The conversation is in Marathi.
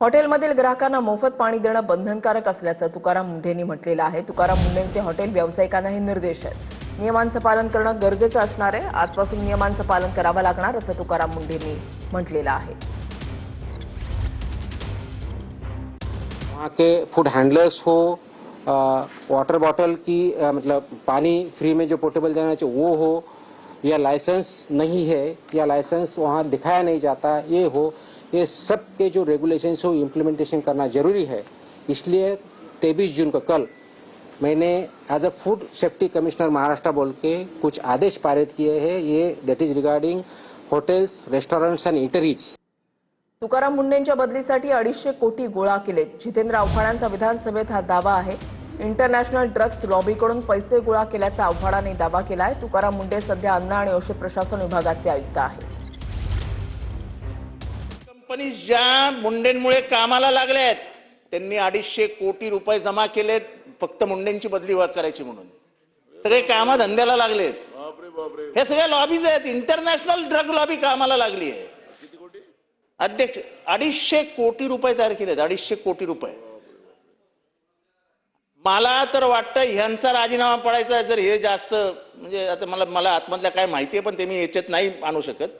हॉटेलमधील ग्राहकांना मोफत पाणी देणं बंधनकारक असल्याचं तुकाराम मुंढेंनी म्हटलेलं आहे। तुकाराम मुंढेंचे हॉटेल व्यावसायिकांनाही निर्देश आहेत। नियमांचं पालन करणं गरजेचं असणार आहे। आजपासून नियमांचं पालन करावं लागणार असं तुकाराम मुंढेंनी म्हटलेलं आहे। वहाँ के फूड हैंडलर्स हो, वाटर बॉटल की मतलब पानी फ्री में जो पोर्टेबल देना चाहिए वो हो, या लाइसेंस नहीं है या लाइसेंस वहाँ दिखाया नहीं जाता ये हो, ये सब के जो रेगुलेशंस हो इम्प्लीमेंटेशन करना जरूरी है। इसलिए 23 जून को कल मैंने as a food safety commissioner Maharashtra बोल के कुछ आदेश पारित किए हैं। ये that is regarding hotels, restaurants and eateries. Tukaram मुंढेंच्या बदलीसाठी 250 कोटी गोळा केलेत। जितेंद्र आव्हाडांचा विधानसभेत हा दावा आहे। इंटरनॅशनल ड्रग्स लॉबीकडून पैसे गोळा केल्याचा आव्हाडांनी दावा केलाय। तुकाराम मुंढे सध्या अन्न आणि औषध प्रशासन विभागाचे आयुक्त आहेत। कंपनीज ज्या मुंडेंमुळे कामाला लागल्यात त्यांनी 250 कोटी रुपये जमा केलेत फक्त मुंडेंची बदली करायची म्हणून। सगळे कामा धंद्याला लागलेत। हे सगळे लॉबीज आहेत। इंटरनॅशनल ड्रग लॉबी कामाला लागली आहे। अध्यक्ष 250 कोटी रुपये तयार केलेत। 250 कोटी रुपये। मला तर वाटतं ह्यांचा राजीनामा पडायचा जर हे जास्त म्हणजे आता मला आतमधल्या काय माहिती आहे पण ते मी याच्यात नाही आणू शकत।